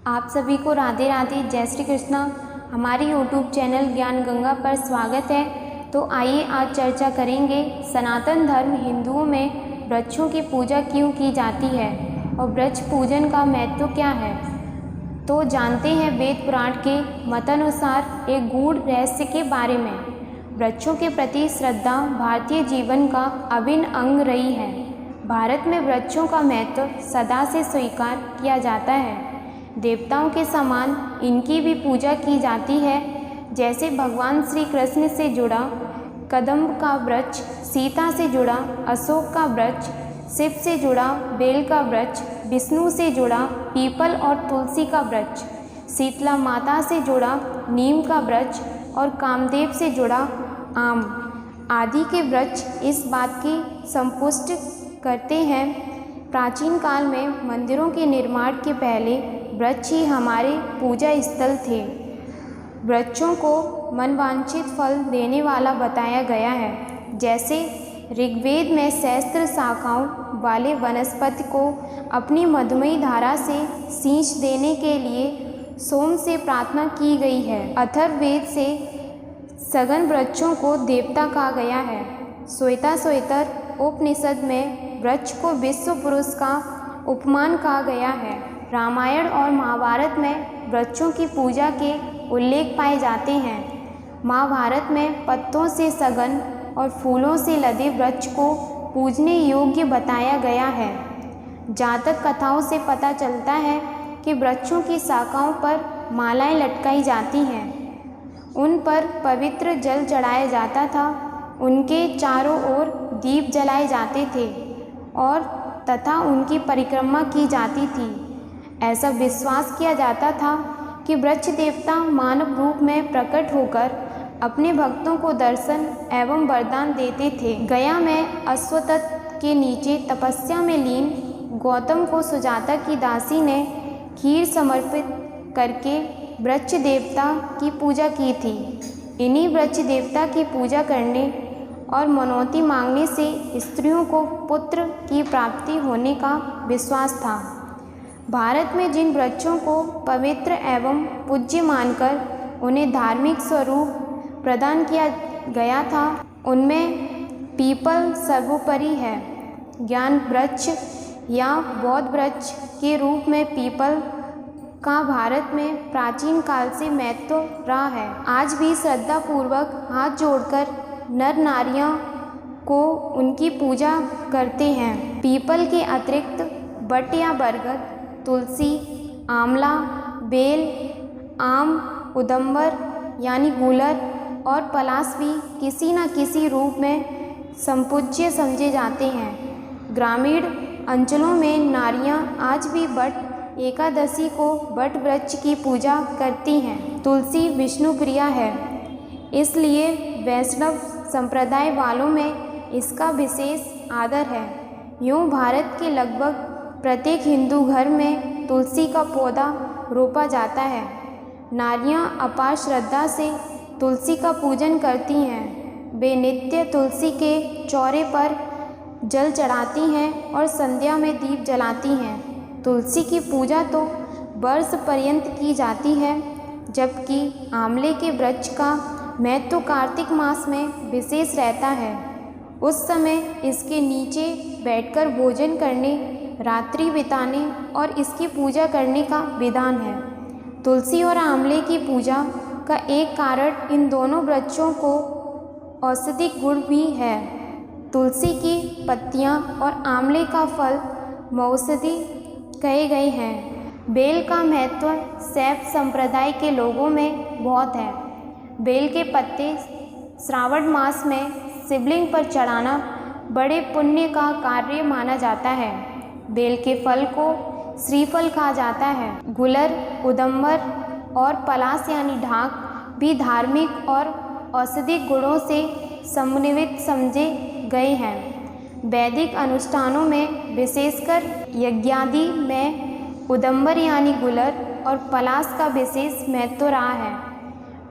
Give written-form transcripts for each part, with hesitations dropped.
आप सभी को राधे राधे, जय श्री कृष्णा। हमारे YouTube चैनल ज्ञान गंगा पर स्वागत है। तो आइए आज चर्चा करेंगे सनातन धर्म हिंदुओं में वृक्षों की पूजा क्यों की जाती है और वृक्ष पूजन का महत्व क्या है। तो जानते हैं वेद पुराण के मतानुसार एक गूढ़ रहस्य के बारे में। वृक्षों के प्रति श्रद्धा भारतीय जीवन का अभिन्न अंग रही है। भारत में वृक्षों का महत्व सदा से स्वीकार किया जाता है। देवताओं के समान इनकी भी पूजा की जाती है। जैसे भगवान श्री कृष्ण से जुड़ा कदम्ब का वृक्ष, सीता से जुड़ा अशोक का वृक्ष, शिव से जुड़ा बेल का वृक्ष, विष्णु से जुड़ा पीपल और तुलसी का वृक्ष, शीतला माता से जुड़ा नीम का वृक्ष और कामदेव से जुड़ा आम आदि के वृक्ष इस बात की संपुष्टि करते हैं। प्राचीन काल में मंदिरों के निर्माण के पहले वृक्ष ही हमारे पूजा स्थल थे। वृक्षों को मनवांछित फल देने वाला बताया गया है। जैसे ऋग्वेद में सहस्त्र शाखाओं वाले वनस्पति को अपनी मधुमयी धारा से सींच देने के लिए सोम से प्रार्थना की गई है। अथर्ववेद से सघन वृक्षों को देवता कहा गया है। श्वेताश्वतर उपनिषद में वृक्ष को विश्व पुरुष का उपमान कहा गया है। रामायण और महाभारत में वृक्षों की पूजा के उल्लेख पाए जाते हैं। महाभारत में पत्तों से सघन और फूलों से लदे वृक्ष को पूजने योग्य बताया गया है। जातक कथाओं से पता चलता है कि वृक्षों की शाखाओं पर मालाएं लटकाई जाती हैं। उन पर पवित्र जल चढ़ाया जाता था। उनके चारों ओर दीप जलाए जाते थे और तथा उनकी परिक्रमा की जाती थी। ऐसा विश्वास किया जाता था कि वृक्ष देवता मानव रूप में प्रकट होकर अपने भक्तों को दर्शन एवं वरदान देते थे। गया में अश्वत्थ के नीचे तपस्या में लीन गौतम को सुजाता की दासी ने खीर समर्पित करके वृक्ष देवता की पूजा की थी। इन्हीं वृक्ष देवता की पूजा करने और मनौती मांगने से स्त्रियों को पुत्र की प्राप्ति होने का विश्वास था। भारत में जिन वृक्षों को पवित्र एवं पूज्य मानकर उन्हें धार्मिक स्वरूप प्रदान किया गया था, उनमें पीपल सर्वोपरि है। ज्ञान वृक्ष या बौद्ध वृक्ष के रूप में पीपल का भारत में प्राचीन काल से महत्व रहा है। आज भी श्रद्धापूर्वक हाथ जोड़कर नर नारियां को उनकी पूजा करते हैं। पीपल के अतिरिक्त बट या बरगद, तुलसी, आंवला, बेल, आम, उदंबर यानी गूलर और पलाश भी किसी न किसी रूप में संपूज्य समझे जाते हैं। ग्रामीण अंचलों में नारियां आज भी बट एकादशी को बट वृक्ष की पूजा करती हैं। तुलसी विष्णु प्रिया है, इसलिए वैष्णव संप्रदाय वालों में इसका विशेष आदर है। यूँ भारत के लगभग प्रत्येक हिंदू घर में तुलसी का पौधा रोपा जाता है। नारियां अपार श्रद्धा से तुलसी का पूजन करती हैं। वे नित्य तुलसी के चौरे पर जल चढ़ाती हैं और संध्या में दीप जलाती हैं। तुलसी की पूजा तो वर्ष पर्यंत की जाती है, जबकि आंवले के वृक्ष का महत्व कार्तिक मास में विशेष रहता है। उस समय इसके नीचे बैठकर भोजन करने, रात्रि बिताने और इसकी पूजा करने का विधान है। तुलसी और आंवले की पूजा का एक कारण इन दोनों वृक्षों को औषधिक गुण भी है। तुलसी की पत्तियां और आंवले का फल मौषधि कहे गए हैं। बेल का महत्व शैव संप्रदाय के लोगों में बहुत है। बेल के पत्ते श्रावण मास में शिवलिंग पर चढ़ाना बड़े पुण्य का कार्य माना जाता है। बेल के फल को श्रीफल कहा जाता है। गुलर, उदंबर और पलाश यानी ढाक भी धार्मिक और औषधिक गुणों से समन्वित समझे गए हैं। वैदिक अनुष्ठानों में विशेषकर यज्ञादि में उदंबर यानी गुलर और पलाश का विशेष महत्व रहा है।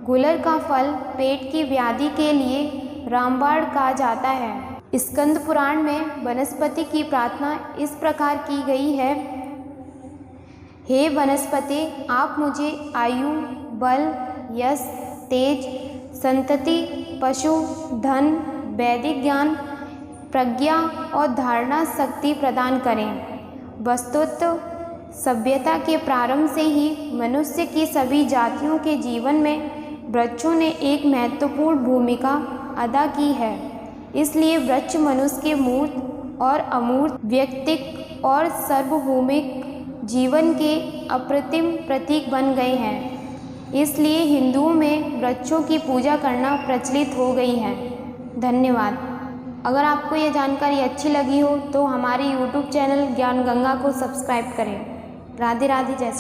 गुलर का फल पेट की व्याधि के लिए रामबाण कहा जाता है। स्कंद पुराण में वनस्पति की प्रार्थना इस प्रकार की गई है हे वनस्पति, आप मुझे आयु, बल, यश, तेज, संतति, पशु, धन, वैदिक ज्ञान, प्रज्ञा और धारणा शक्ति प्रदान करें। वस्तुतः सभ्यता के प्रारंभ से ही मनुष्य की सभी जातियों के जीवन में वृक्षों ने एक महत्वपूर्ण भूमिका अदा की है। इसलिए वृक्ष मनुष्य के मूर्त और अमूर्त व्यक्तित्व और सार्वभौमिक जीवन के अप्रतिम प्रतीक बन गए हैं। इसलिए हिंदुओं में वृक्षों की पूजा करना प्रचलित हो गई है। धन्यवाद। अगर आपको यह जानकारी अच्छी लगी हो तो हमारे YouTube चैनल ज्ञान गंगा को सब्सक्राइब करें। राधे राधे, जय श्री।